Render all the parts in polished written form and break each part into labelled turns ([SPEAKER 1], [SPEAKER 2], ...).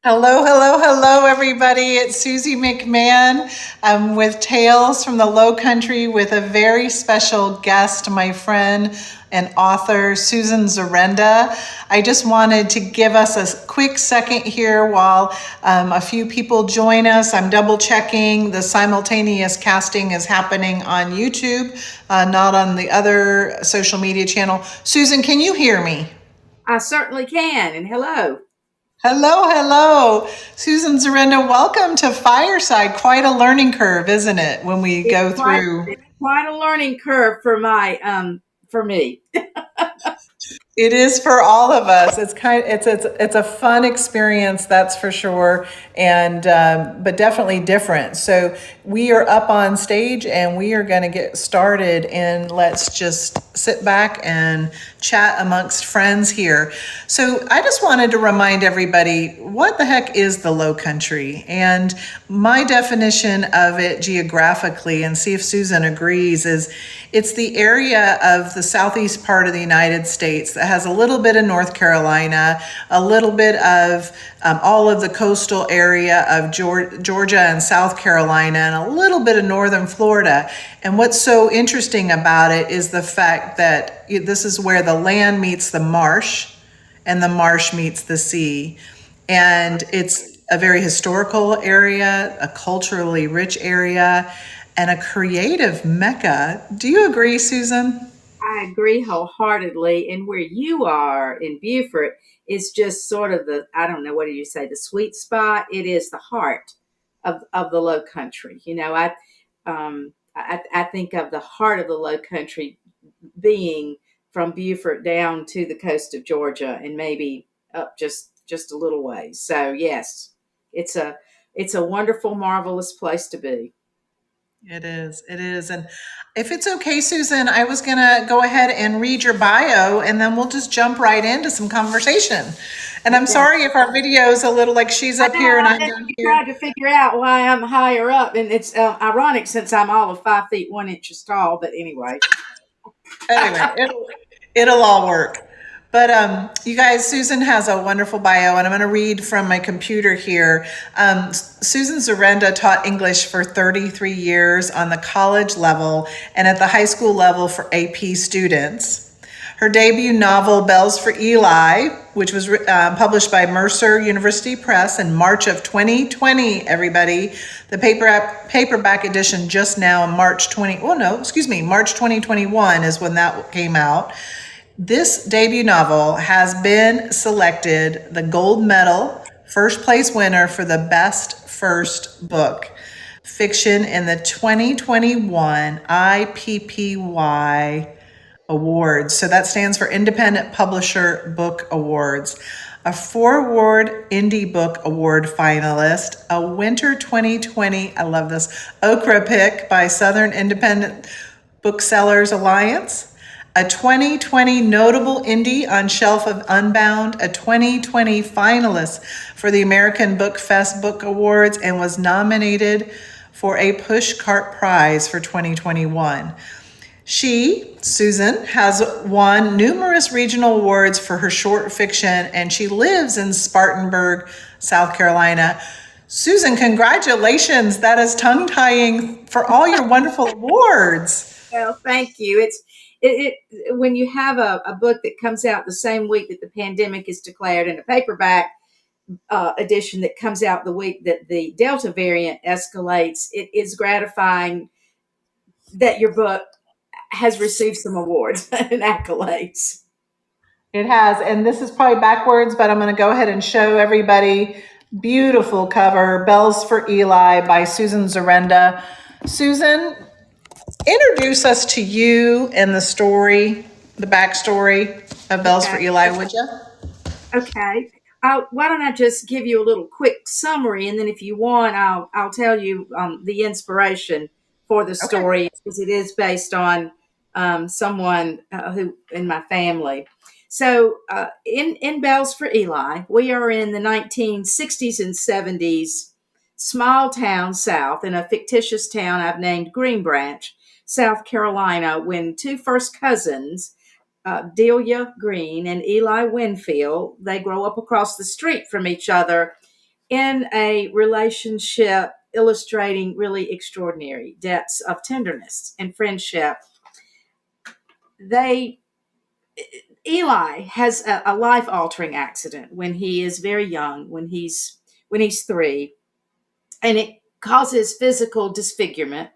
[SPEAKER 1] Hello, hello, hello, everybody. It's Susie McMahon. I'm with Tales from the Lowcountry with a very special guest, my friend and author, Susan Zarenda. I just wanted to give us a quick second here while a few people join us. I'm double checking the simultaneous casting is happening on YouTube, not on the other social media channel. Susan, can you hear me?
[SPEAKER 2] I certainly can. And hello.
[SPEAKER 1] Hello, hello. Susan Zarenda, welcome to Fireside. Quite a learning curve, isn't it, when we
[SPEAKER 2] It's
[SPEAKER 1] go
[SPEAKER 2] quite
[SPEAKER 1] through?
[SPEAKER 2] it's quite a learning curve for my for me.
[SPEAKER 1] It is for all of us. It's a fun experience, that's for sure, and but definitely different. So we are up on stage, and we are going to get started. And let's just sit back and chat amongst friends here. So I just wanted to remind everybody what the heck is the Low Country, and my definition of it geographically, and see if Susan agrees, is it's the area of the southeast part of the United States that has a little bit of North Carolina, a little bit of all of the coastal area of Georgia and South Carolina, and a little bit of northern Florida. And what's so interesting about it is the fact that this is where the land meets the marsh and the marsh meets the sea. And it's a very historical area, a culturally rich area, and a creative mecca. Do you agree, Susan?
[SPEAKER 2] I agree wholeheartedly. And where you are in Beaufort is just sort of the, I don't know, what do you say, the sweet spot? It is the heart of the Low Country. I think of the heart of the Low Country being from Beaufort down to the coast of Georgia and maybe up just a little ways. So yes, it's a it's a wonderful, marvelous place to be.
[SPEAKER 1] It is. It is. And if it's okay, Susan, I was going to go ahead and read your bio and then we'll just jump right into some conversation. And I'm
[SPEAKER 2] Okay.
[SPEAKER 1] sorry if our video is a little like she's
[SPEAKER 2] I
[SPEAKER 1] up
[SPEAKER 2] know.
[SPEAKER 1] here and
[SPEAKER 2] I
[SPEAKER 1] I'm
[SPEAKER 2] know
[SPEAKER 1] down
[SPEAKER 2] you
[SPEAKER 1] here.
[SPEAKER 2] tried to figure out why I'm higher up, and it's ironic since I'm all of 5 feet 1 inches tall. But anyway,
[SPEAKER 1] Anyway, it'll all work. But you guys, Susan has a wonderful bio, and I'm going to read from my computer here. Susan Zarenda taught English for 33 years on the college level and at the high school level for AP students. Her debut novel, Bells for Eli, which was published by Mercer University Press in March of 2020, everybody. The paperback edition just now in March 20, oh no, excuse me, March 2021 is when that came out. This debut novel has been selected the gold medal first place winner for the best first book fiction in the 2021 IPPY Awards. So that stands for Independent Publisher Book Awards. A four-award Indie Book Award finalist, a Winter 2020, I love this, Okra pick by Southern Independent Booksellers Alliance, a 2020 Notable Indie on Shelf of Unbound, a 2020 finalist for the American Book Fest Book Awards, and was nominated for a Pushcart Prize for 2021. She, Susan, has won numerous regional awards for her short fiction, and she lives in Spartanburg, South Carolina. Susan, congratulations. That is tongue tying for all your wonderful awards.
[SPEAKER 2] well, thank you. It when you have a book that comes out the same week that the pandemic is declared, and a paperback edition that comes out the week that the Delta variant escalates. It is gratifying that your book has received some awards and accolades.
[SPEAKER 1] It has, and this is probably backwards, but I'm going to go ahead and show everybody. Beautiful cover, Bells for Eli by Susan Zarenda. Susan, introduce us to you and the story, the backstory of Bells for
[SPEAKER 2] Okay.
[SPEAKER 1] Eli, would you?
[SPEAKER 2] Okay. Why don't I just give you a little quick summary, and then if you want, I'll tell you the inspiration for the
[SPEAKER 1] Okay.
[SPEAKER 2] story, because it is based on someone who in my family. So in Bells for Eli, we are in the 1960s and 70s, small town south in a fictitious town I've named Green Branch, South Carolina, when two first cousins, Delia Green and Eli Winfield. They grow up across the street from each other, in a relationship illustrating really extraordinary depths of tenderness and friendship. They Eli has a life altering accident when he is very young, when he's 3, and it causes physical disfigurement,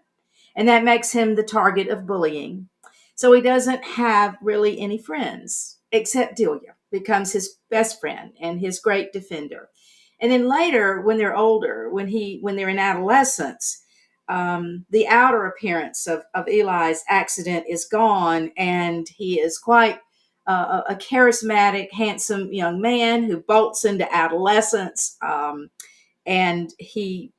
[SPEAKER 2] and that makes him the target of bullying. So he doesn't have really any friends except Delia becomes his best friend and his great defender. And then later, when they're older, when they're in adolescence, the outer appearance of Eli's accident is gone, and he is quite a charismatic, handsome young man who bolts into adolescence. And he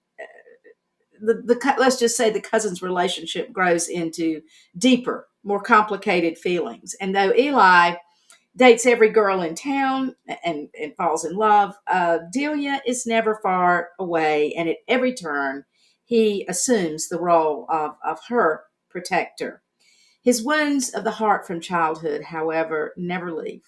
[SPEAKER 2] let's just say the cousins relationship grows into deeper, more complicated feelings. And though Eli dates every girl in town and falls in love, Delia is never far away, and at every turn he assumes the role of her protector. His wounds of the heart from childhood, however, never leave,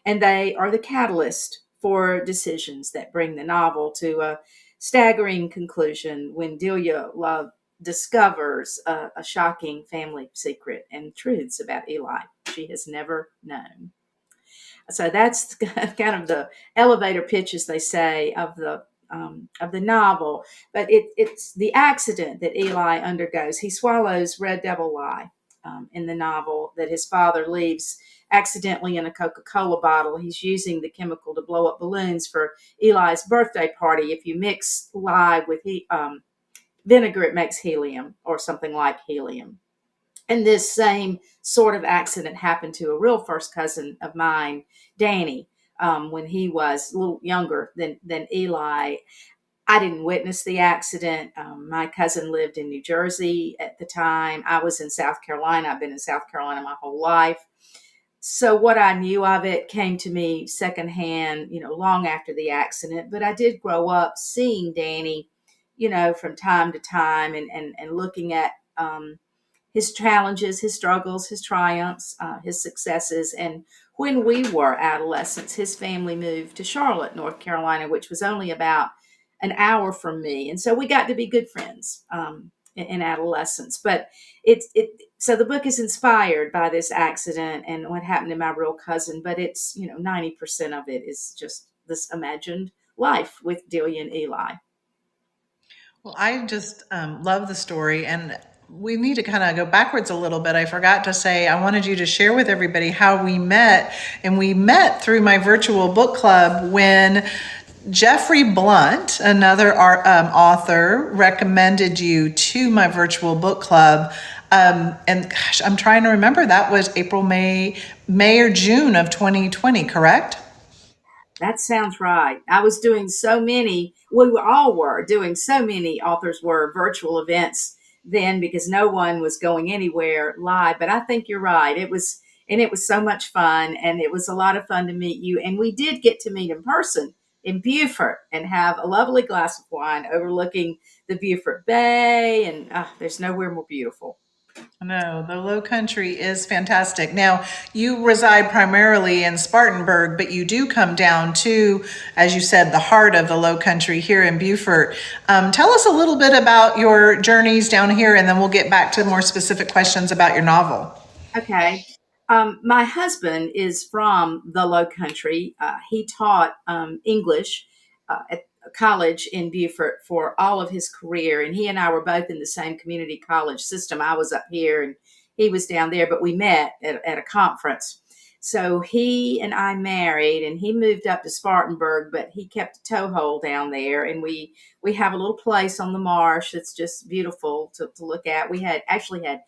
[SPEAKER 2] and they are the catalyst for decisions that bring the novel to a staggering conclusion when Delia Love discovers a shocking family secret and truths about Eli she has never known. So that's kind of the elevator pitch, as they say, of the novel. But it's the accident that Eli undergoes. He swallows Red Devil Lye in the novel that his father leaves accidentally in a Coca-Cola bottle. He's using the chemical to blow up balloons for Eli's birthday party. If you mix lye with vinegar, it makes helium or something like helium. And this same sort of accident happened to a real first cousin of mine, Danny, when he was a little younger than Eli. I didn't witness the accident. My cousin lived in New Jersey at the time. I was in South Carolina. I've been in South Carolina my whole life. So what I knew of it came to me secondhand, long after the accident. But I did grow up seeing Danny, from time to time, and looking at his challenges, his struggles, his triumphs, his successes. And when we were adolescents, his family moved to Charlotte, North Carolina, which was only about an hour from me. And so we got to be good friends in adolescence. But so the book is inspired by this accident and what happened to my real cousin. But it's, 90% of it is just this imagined life with Delia and Eli.
[SPEAKER 1] Well, I just love the story, and we need to kind of go backwards a little bit. I forgot to say, I wanted you to share with everybody how we met, and we met through my virtual book club when Jeffrey Blunt, another author, recommended you to my virtual book club. And gosh, I'm trying to remember, that was April, May or June of 2020, correct?
[SPEAKER 2] That sounds right. I was doing so many, we all were doing so many authors were virtual events then because no one was going anywhere live. But I think you're right. It was so much fun, and it was a lot of fun to meet you. And we did get to meet in person in Beaufort and have a lovely glass of wine overlooking the Beaufort Bay. And there's nowhere more beautiful.
[SPEAKER 1] No, the Low Country is fantastic. Now, you reside primarily in Spartanburg, but you do come down to, as you said, the heart of the Low Country here in Beaufort. Tell us a little bit about your journeys down here, and then we'll get back to more specific questions about your novel.
[SPEAKER 2] Okay. My husband is from the Low Country. He taught English at a college in Beaufort for all of his career, and he and I were both in the same community college system. I was up here, and he was down there, but we met at a conference. So he and I married, and he moved up to Spartanburg, but he kept a toehold down there, and we have a little place on the marsh that's just beautiful to look at. We had actually had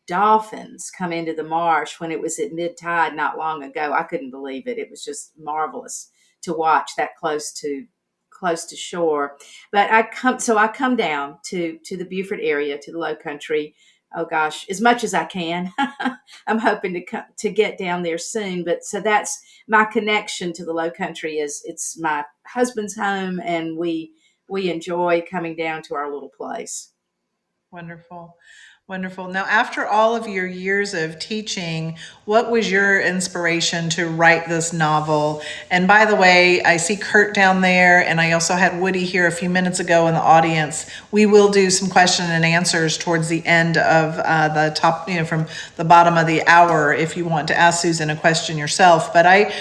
[SPEAKER 2] dolphins come into the marsh when it was at mid tide not long ago. I couldn't believe it. It was just marvelous to watch that close to shore. But I come down to the Beaufort area, to the Low Country. Oh gosh, as much as I can. I'm hoping to get down there soon. But so that's my connection to the Low Country. Is it's my husband's home, and we enjoy coming down to our little place.
[SPEAKER 1] Wonderful. Wonderful. Now, after all of your years of teaching, what was your inspiration to write this novel? And by the way, I see Kurt down there, and I also had Woody here a few minutes ago in the audience. We will do some question and answers towards the end of the top, from the bottom of the hour, if you want to ask Susan a question yourself. But I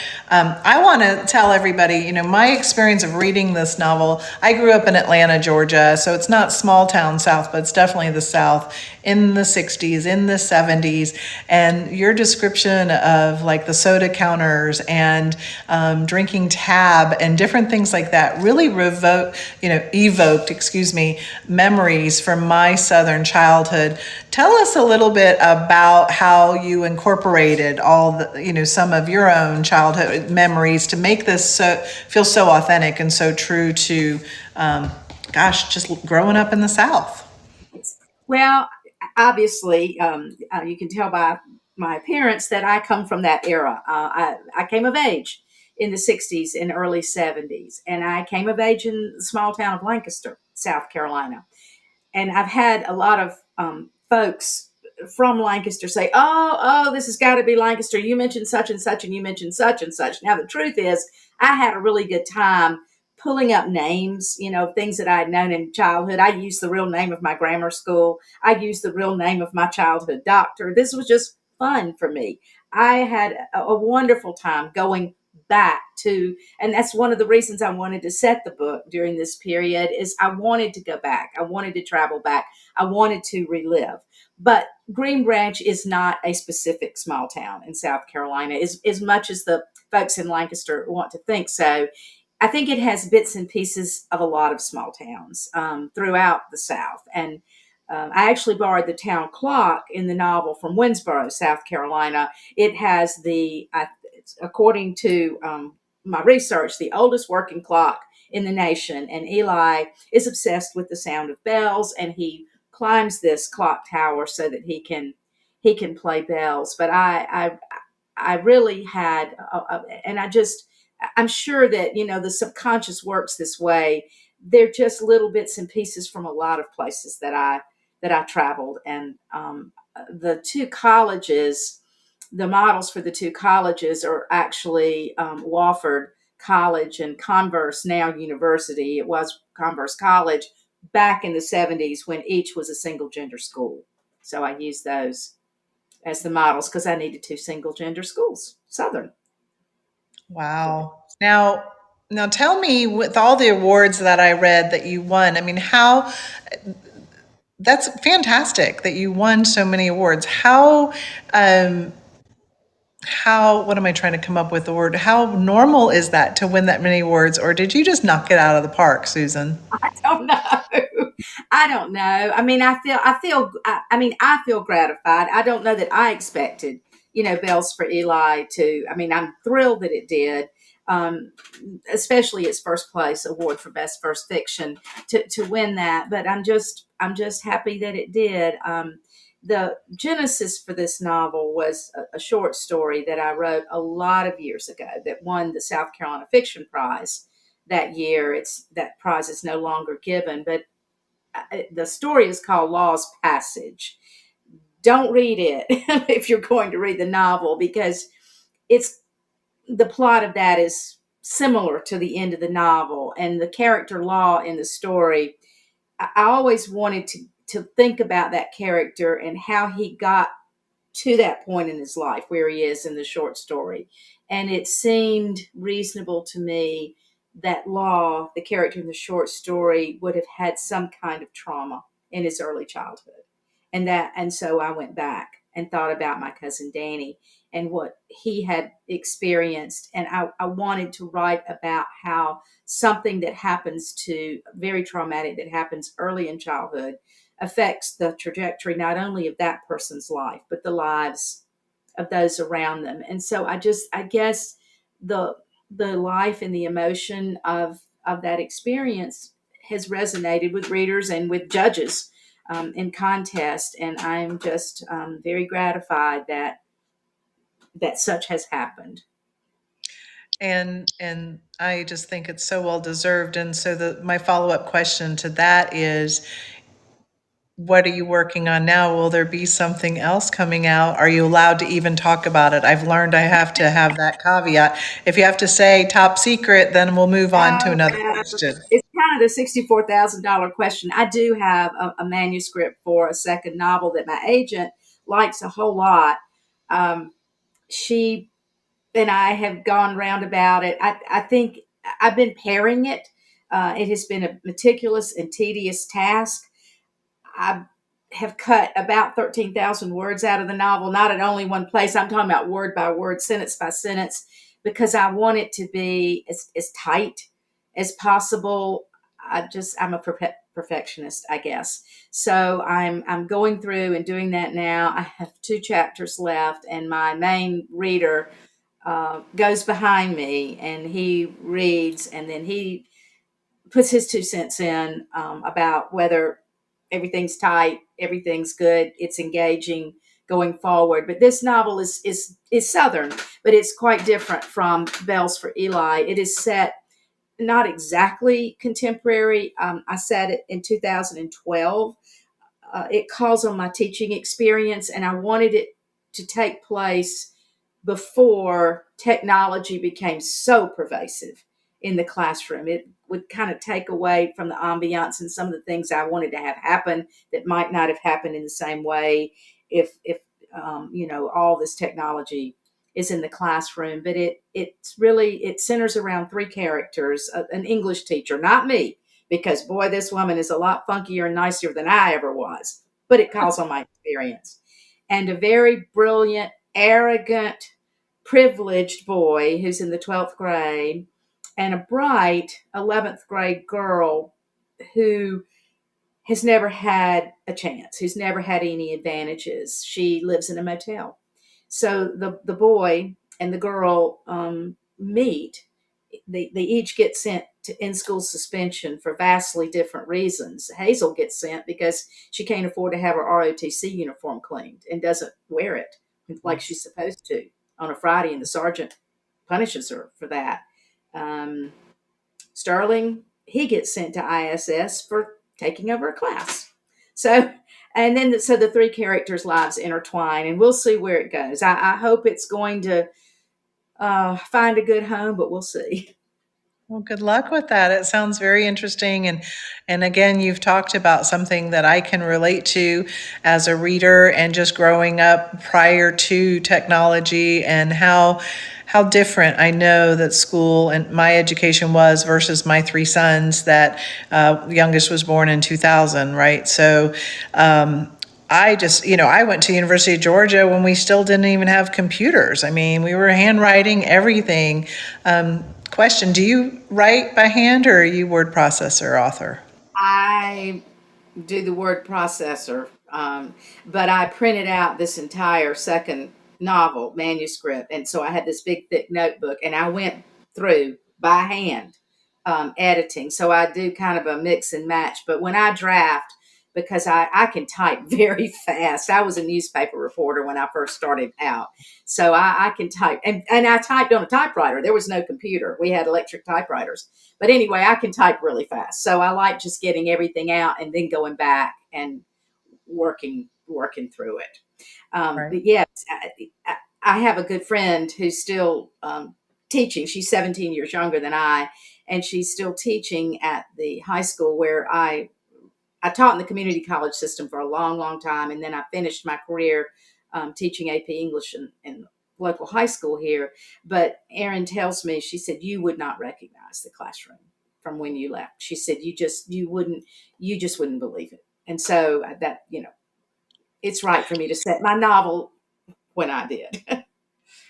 [SPEAKER 1] want to tell everybody, my experience of reading this novel. I grew up in Atlanta, Georgia, so it's not small town South, but it's definitely the South in the 60s, in the 70s. And your description of like the soda counters and drinking tab and different things like that really evoked, excuse me, memories from my Southern childhood. Tell us a little bit about how you incorporated all the, some of your own childhood memories to make this feel so authentic and so true to, just growing up in the South.
[SPEAKER 2] Well, obviously, you can tell by my appearance that I come from that era. I came of age in the 60s and early 70s, and I came of age in the small town of Lancaster, South Carolina. And I've had a lot of folks from Lancaster say, "Oh, this has got to be Lancaster. You mentioned such and such, and you mentioned such and such." Now, the truth is, I had a really good time pulling up names, things that I had known in childhood. I used the real name of my grammar school. I used the real name of my childhood doctor. This was just fun for me. I had a wonderful time going back to, and that's one of the reasons I wanted to set the book during this period, is I wanted to go back. I wanted to travel back. I wanted to relive. But Green Branch is not a specific small town in South Carolina, as much as the folks in Lancaster want to think so. I think it has bits and pieces of a lot of small towns throughout the South. And I actually borrowed the town clock in the novel from Winsboro, South Carolina. It has according to my research, the oldest working clock in the nation. And Eli is obsessed with the sound of bells, and he climbs this clock tower so that he can play bells. But I really had, and I'm sure that, the subconscious works this way. They're just little bits and pieces from a lot of places that I traveled. And the two colleges, the models for the two colleges are actually Wofford College and Converse, now University. It was Converse College back in the 70s when each was a single gender school. So I used those as the models because I needed two single gender schools, Southern. So
[SPEAKER 1] Wow. Now tell me, with all the awards that I read that you won, I mean, that's fantastic that you won so many awards. Um, what am I trying to come up with the word? How normal is that to win that many awards, or did you just knock it out of the park, Susan?
[SPEAKER 2] I don't know. I don't know. I mean, I feel gratified. I don't know that I expected, Bells for Eli to, I mean, I'm thrilled that it did. Um, Especially its first place award for best first fiction to win that. But I'm just happy that it did. The genesis for this novel was a short story that I wrote a lot of years ago that won the South Carolina Fiction Prize that year. It's that prize is no longer given, but the story is called Law's Passage. Don't read it if you're going to read the novel, because it's the plot of that is similar to the end of the novel, and the character Law in the story. I always wanted to think about that character and how he got to that point in his life where he is in the short story. And it seemed reasonable to me that Law, the character in the short story, would have had some kind of trauma in his early childhood. And so I went back and thought about my cousin Danny and what he had experienced. And I wanted to write about how something that happens to very traumatic that happens early in childhood affects the trajectory not only of that person's life but the lives of those around them. And so I guess the the life and the emotion of that experience has resonated with readers and with judges in contest. And I'm just very gratified that such has happened.
[SPEAKER 1] And I just think it's so well deserved. And so my follow-up question to that is, what are you working on now? Will there be something else coming out? Are you allowed to even talk about it? I've learned I have to have that caveat. If you have to say top secret, then we'll move on to
[SPEAKER 2] Oh,
[SPEAKER 1] another question.
[SPEAKER 2] it's kind of the $64,000 question. I do have a manuscript for a second novel that my agent likes a whole lot. Um, she and I have gone round about it. I think I've been pairing it. It has been a meticulous and tedious task. I have cut about 13,000 words out of the novel, not at only one place. I'm talking about word by word, sentence by sentence, because I want it to be as tight as possible. I'm a perfectionist, I guess. So I'm going through and doing that now. I have two chapters left, and my main reader goes behind me and he reads, and then he puts his 2 cents in about whether everything's tight, everything's good, it's engaging going forward. But this novel is Southern, but it's quite different from Bells for Eli. It is set not exactly contemporary. I set it in 2012. It calls on my teaching experience, and I wanted it to take place before technology became so pervasive in the classroom. It would kind of take away from the ambiance and some of the things I wanted to have happen that might not have happened in the same way if all this technology is in the classroom. But it centers around three characters: an English teacher, not me, because boy, this woman is a lot funkier and nicer than I ever was. But it calls on my experience, and a very brilliant, arrogant, privileged boy who's in the 12th grade, and a bright 11th grade girl who has never had a chance, who's never had any advantages. She lives in a motel. So the boy and the girl meet. They each get sent to in school suspension for vastly different reasons. Hazel gets sent because she can't afford to have her ROTC uniform cleaned and doesn't wear it like she's supposed to on a Friday, and the sergeant punishes her for that. Um, Sterling, he gets sent to ISS for taking over a class. So, and then so the three characters' lives intertwine, and we'll see where it goes. I hope it's going to find a good home, but we'll see.
[SPEAKER 1] Well, good luck with that. It sounds very interesting. And again, you've talked about something that I can relate to as a reader and just growing up prior to technology and how different I know that school and my education was versus my three sons that youngest was born in 2000, right? So I just, I went to University of Georgia when we still didn't even have computers. I mean, we were handwriting everything. Question, do you write by hand or are you word processor author?
[SPEAKER 2] I do the word processor, but I printed out this entire second novel manuscript, and so I had this big thick notebook, and I went through by hand editing. So I do kind of a mix and match. But when I draft, because I can type very fast. I was a newspaper reporter when I first started out. So I can type, and I typed on a typewriter. There was no computer. We had electric typewriters. But anyway, I can type really fast. So I like just getting everything out and then going back and working through it.
[SPEAKER 1] Right.
[SPEAKER 2] But yes, I have a good friend who's still teaching. She's 17 years younger than I, and she's still teaching at the high school where I taught in the community college system for a long, long time, and then I finished my career teaching AP English in local high school here. But Erin tells me, she said, you would not recognize the classroom from when you left. She said, you just wouldn't believe it. And so that, it's right for me to set my novel when I did.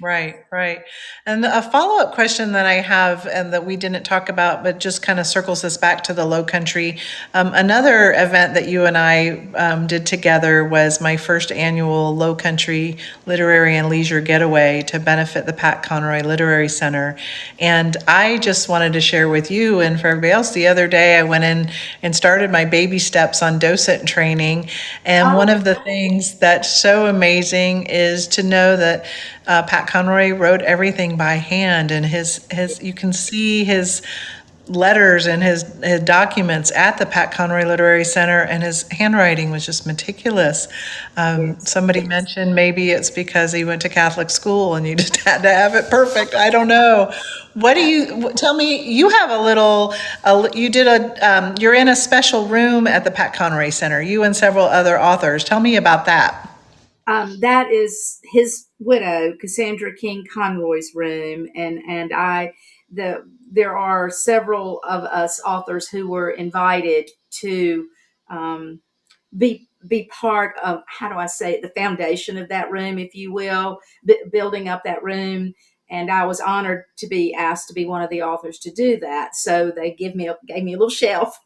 [SPEAKER 1] Right, right. And a follow-up question that I have and that we didn't talk about, but just kind of circles us back to the Lowcountry. Another event that you and I did together was my first annual Lowcountry Literary and Leisure Getaway to benefit the Pat Conroy Literary Center. And I just wanted to share with you and for everybody else, the other day I went in and started my baby steps on docent training. And one
[SPEAKER 2] Oh,
[SPEAKER 1] of the things that's so amazing is to know that Pat Conroy wrote everything by hand, and his you can see his letters and his documents at the Pat Conroy Literary Center, and his handwriting was just meticulous.
[SPEAKER 2] Yes.
[SPEAKER 1] Somebody mentioned maybe it's because he went to Catholic school and you just had to have it perfect. I don't know. What do you tell me? You have you did you're in a special room at the Pat Conroy Center, you and several other authors. Tell me about that.
[SPEAKER 2] That is his widow, Cassandra King Conroy's room, and there are several of us authors who were invited to um, be part of, how do I say it, the foundation of that room, if you will, building up that room. And I was honored to be asked to be one of the authors to do that. So they gave me a little shelf.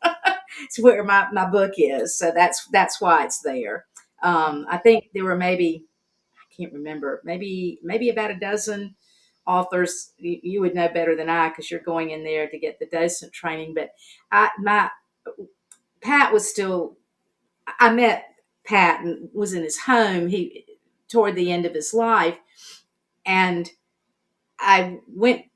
[SPEAKER 2] It's where my book is. So that's why it's there. I think there were maybe, I can't remember, maybe about a dozen authors. You would know better than I because you're going in there to get the docent training. But my Pat was still. I met Pat and was in his home. He toward the end of his life, and I went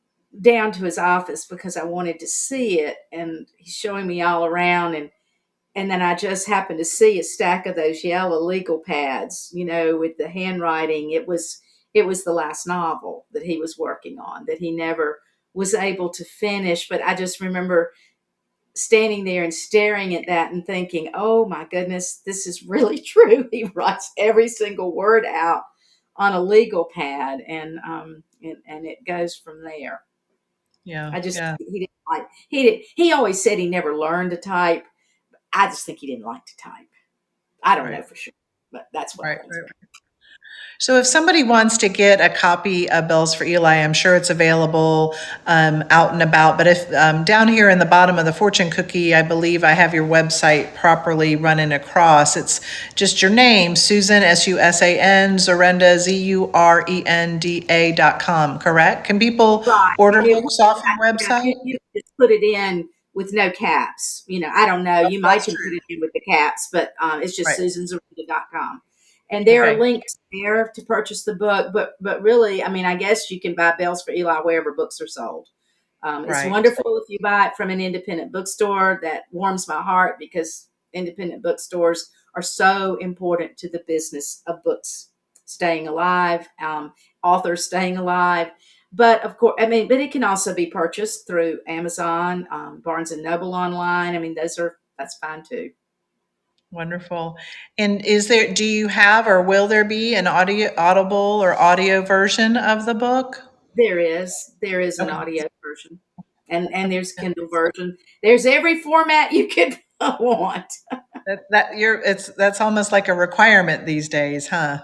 [SPEAKER 2] down to his office because I wanted to see it, and he's showing me all around, and then I just happened to see a stack of those yellow legal pads, with the handwriting. It was the last novel that he was working on that he never was able to finish. But I just remember standing there and staring at that and thinking, "Oh my goodness, this is really true." He writes every single word out on a legal pad, and it goes from there.
[SPEAKER 1] Yeah,
[SPEAKER 2] I just
[SPEAKER 1] yeah,
[SPEAKER 2] he didn't like he always said he never learned to type. I just think he didn't like to type. I don't know
[SPEAKER 1] right,
[SPEAKER 2] for sure, but that's what I
[SPEAKER 1] right,
[SPEAKER 2] think.
[SPEAKER 1] right. So if somebody wants to get a copy of Bells for Eli, I'm sure it's available out and about. But if down here in the bottom of the fortune cookie, I believe I have your website properly running across. It's just your name, Susan, Susan, Zurenda, Zurenda.com, correct? Can people
[SPEAKER 2] Right.
[SPEAKER 1] order
[SPEAKER 2] And
[SPEAKER 1] books off your
[SPEAKER 2] yeah,
[SPEAKER 1] website?
[SPEAKER 2] you just put it in with no caps. I don't know. You might
[SPEAKER 1] That's
[SPEAKER 2] can put
[SPEAKER 1] true.
[SPEAKER 2] it in with the caps, but it's just
[SPEAKER 1] Right.
[SPEAKER 2] susanzarita.com. And there are
[SPEAKER 1] Okay.
[SPEAKER 2] links there to purchase the book, but really, I mean, I guess you can buy Bells for Eli wherever books are sold. It's
[SPEAKER 1] Right.
[SPEAKER 2] wonderful if you buy it from an independent bookstore. That warms my heart because independent bookstores are so important to the business of books staying alive, authors staying alive. But of course, I mean, but it can also be purchased through Amazon, Barnes and Noble online. I mean, that's fine too.
[SPEAKER 1] Wonderful. And do you have or will there be an audible or audio version of the book?
[SPEAKER 2] There is an
[SPEAKER 1] Okay.
[SPEAKER 2] audio version, and there's Kindle version. There's every format you could want.
[SPEAKER 1] That's almost like a requirement these days, huh?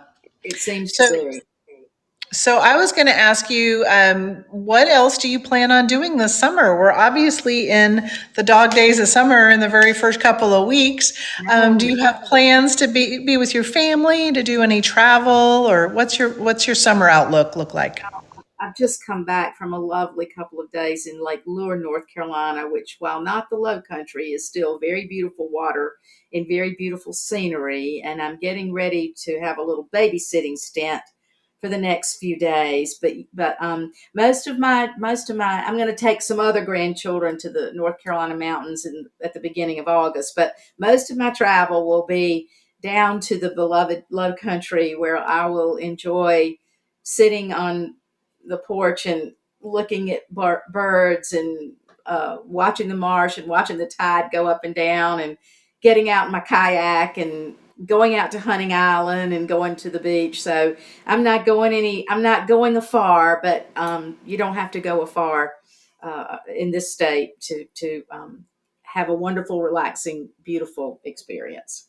[SPEAKER 2] It seems to
[SPEAKER 1] So
[SPEAKER 2] be.
[SPEAKER 1] so I was going to ask you, what else do you plan on doing this summer? We're obviously in the dog days of summer in the very first couple of weeks. Do
[SPEAKER 2] No,
[SPEAKER 1] you have plans to be with your family, to do any travel, or what's your summer outlook look like?
[SPEAKER 2] I've just come back from a lovely couple of days in Lake Lure, North Carolina, which, while not the low country, is still very beautiful water and very beautiful scenery. And I'm getting ready to have a little babysitting stint for the next few days. But most of my I'm going to take some other grandchildren to the North Carolina mountains at the beginning of August. But most of my travel will be down to the beloved low country where I will enjoy sitting on the porch and looking at birds and watching the marsh and watching the tide go up and down and getting out in my kayak and going out to Hunting Island and going to the beach. So I'm not going afar, but you don't have to go afar in this state to have a wonderful, relaxing, beautiful experience.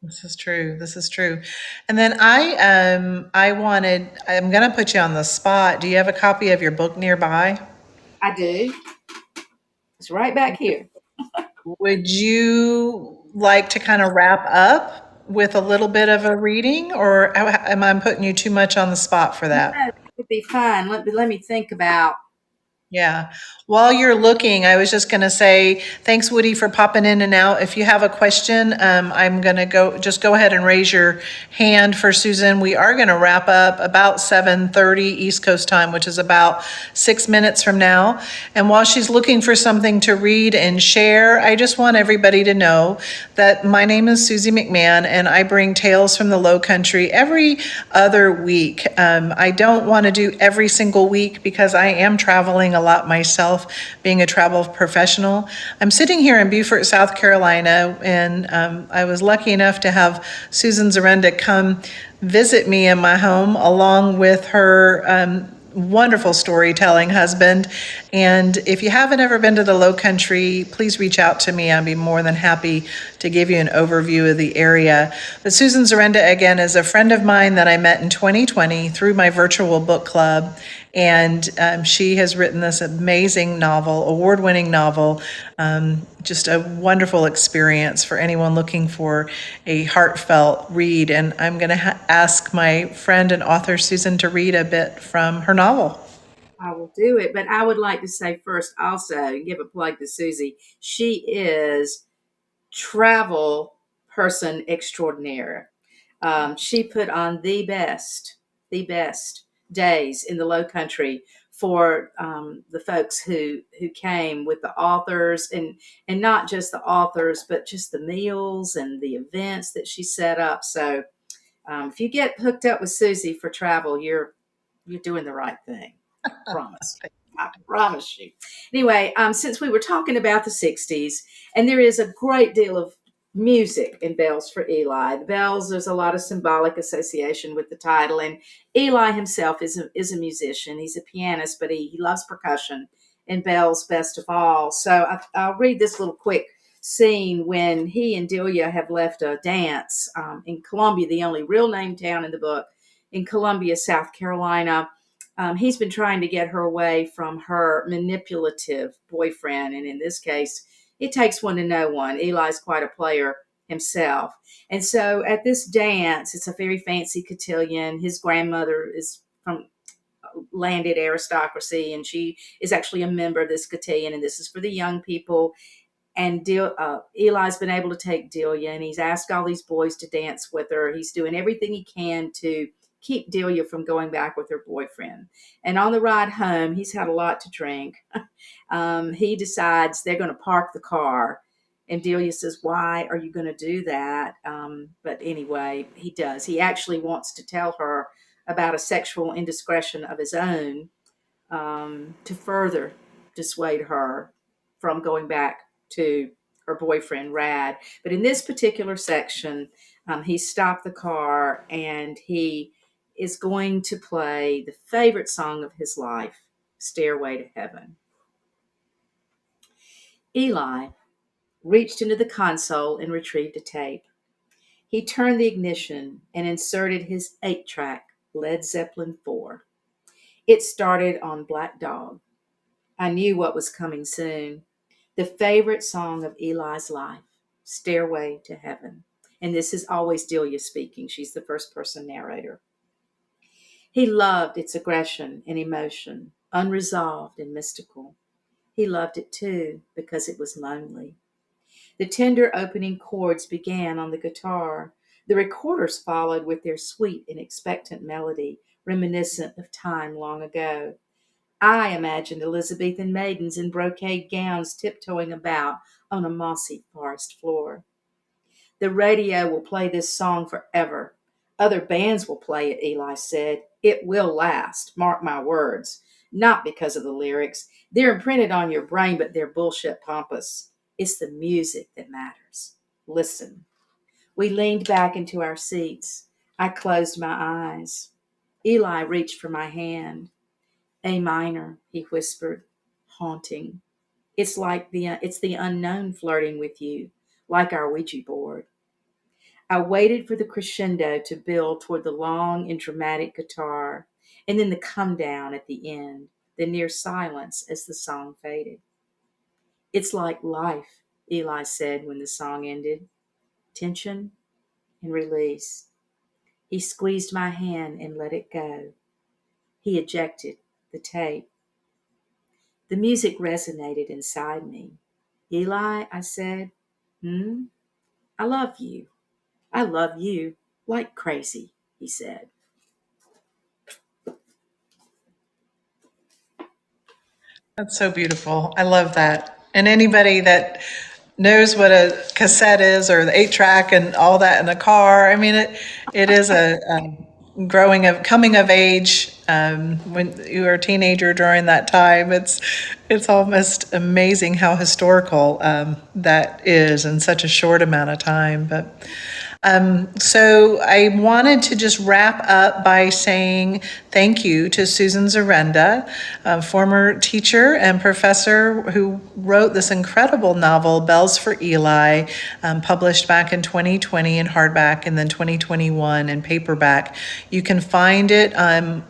[SPEAKER 1] This is true. This is true. And then I'm going to put you on the spot. Do you have a copy of your book nearby?
[SPEAKER 2] I do. It's right back here.
[SPEAKER 1] Would you like to kind of wrap up with a little bit of a reading, or am I putting you too much on the spot for
[SPEAKER 2] No,
[SPEAKER 1] that?
[SPEAKER 2] that would be fine. Let me think about.
[SPEAKER 1] Yeah. While you're looking, I was just going to say thanks, Woody, for popping in and out. If you have a question, I'm going to go ahead and raise your hand for Susan. We are going to wrap up about 7:30 East Coast time, which is about 6 minutes from now. And while she's looking for something to read and share, I just want everybody to know that my name is Susie McMahon, and I bring tales from the Lowcountry every other week. I don't want to do every single week because I am traveling a lot myself, being a travel professional. I'm sitting here in Beaufort, South Carolina, and I was lucky enough to have Susan Zarenda come visit me in my home along with her wonderful storytelling husband. And if you haven't ever been to the Low Country, please reach out to me. I'd be more than happy to give you an overview of the area. But Susan Zarenda, again, is a friend of mine that I met in 2020 through my virtual book club. And she has written this amazing novel, award-winning novel, just a wonderful experience for anyone looking for a heartfelt read. And I'm going to ask my friend and author Susan to read a bit from her novel.
[SPEAKER 2] I will do it. But I would like to say first also, give a plug to Susie. She is travel person extraordinaire. She put on the best days in the Low Country for the folks who came with the authors, and not just the authors, but just the meals and the events that she set up. So if you get hooked up with Susie for travel, you're doing the right thing. Promise. I promise you. Anyway, since we were talking about the 60s, and there is a great deal of music in Bells for Eli. The bells, there's a lot of symbolic association with the title. And Eli himself is a musician. He's a pianist, but he loves percussion, and bells best of all. So I'll read this little quick scene when he and Delia have left a dance in Columbia, the only real name town in the book, in Columbia, South Carolina. He's been trying to get her away from her manipulative boyfriend. And in this case, it takes one to know one. Eli's quite a player himself. And so at this dance, it's a very fancy cotillion. His grandmother is from landed aristocracy, and she is actually a member of this cotillion. And this is for the young people. And Eli's been able to take Delia, and he's asked all these boys to dance with her. He's doing everything he can to keep Delia from going back with her boyfriend. And on the ride home, he's had a lot to drink. He decides they're going to park the car. And Delia says, "Why are you going to do that?" But anyway, he does. He actually wants to tell her about a sexual indiscretion of his own, to further dissuade her from going back to her boyfriend, Rad. But in this particular section, he stopped the car and he is going to play the favorite song of his life, Stairway to Heaven. Eli reached into the console and retrieved a tape. He turned the ignition and inserted his 8-track Led Zeppelin 4. It started on Black Dog. I knew what was coming soon. The favorite song of Eli's life, Stairway to Heaven. And this is always Delia speaking. She's the first person narrator. He loved its aggression and emotion, unresolved and mystical. He loved it too because it was lonely. The tender opening chords began on the guitar. The recorders followed with their sweet and expectant melody, reminiscent of time long ago. I imagined Elizabethan maidens in brocade gowns tiptoeing about on a mossy forest floor. The radio will play this song forever. Other bands will play it, Eli said. It will last, mark my words. Not because of the lyrics. They're imprinted on your brain, but they're bullshit pompous. It's the music that matters. Listen. We leaned back into our seats. I closed my eyes. Eli reached for my hand. A minor, he whispered, haunting. It's the unknown flirting with you, like our Ouija board. I waited for the crescendo to build toward the long and dramatic guitar, and then the come down at the end, the near silence as the song faded. It's like life, Eli said when the song ended. Tension and release. He squeezed my hand and let it go. He ejected the tape. The music resonated inside me. Eli, I said, hmm, I love you. I love you like crazy, he said.
[SPEAKER 1] That's so beautiful. I love that. And anybody that knows what a cassette is or the 8 track and all that in a car, I mean, it is a growing of coming of age when you were a teenager during that time. It's almost amazing how historical that is in such a short amount of time. But so I wanted to just wrap up by saying thank you to Susan Zarenda, a former teacher and professor who wrote this incredible novel, Bells for Eli, published back in 2020 in hardback and then 2021 in paperback. You can find it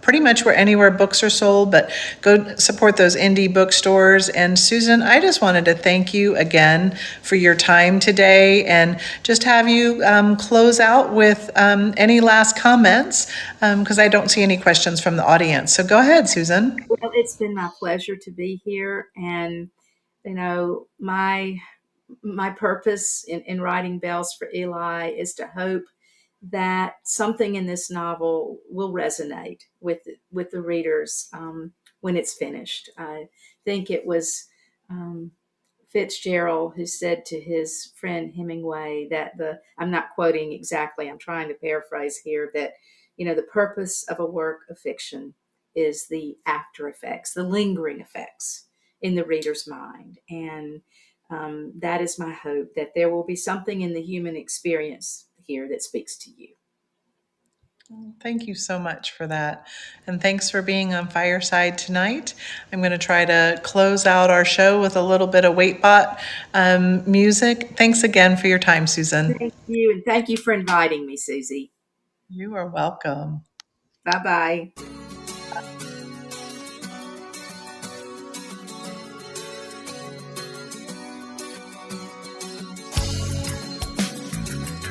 [SPEAKER 1] pretty much where anywhere books are sold, but go support those indie bookstores. And Susan, I just wanted to thank you again for your time today and just have you close out with any last comments because I don't see any questions from the audience. So go ahead, Susan.
[SPEAKER 2] Well, it's been my pleasure to be here, and my purpose in writing Bells for Eli is to hope that something in this novel will resonate with the readers when it's finished. I think it was um, Fitzgerald who said to his friend Hemingway that I'm not quoting exactly, I'm trying to paraphrase here, that the purpose of a work of fiction is the after effects, the lingering effects in the reader's mind. And that is my hope, that there will be something in the human experience here that speaks to you.
[SPEAKER 1] Thank you so much for that. And thanks for being on Fireside tonight. I'm going to try to close out our show with a little bit of Waitbot music. Thanks again for your time, Susan.
[SPEAKER 2] Thank you. And thank you for inviting me, Susie.
[SPEAKER 1] You are welcome.
[SPEAKER 2] Bye bye.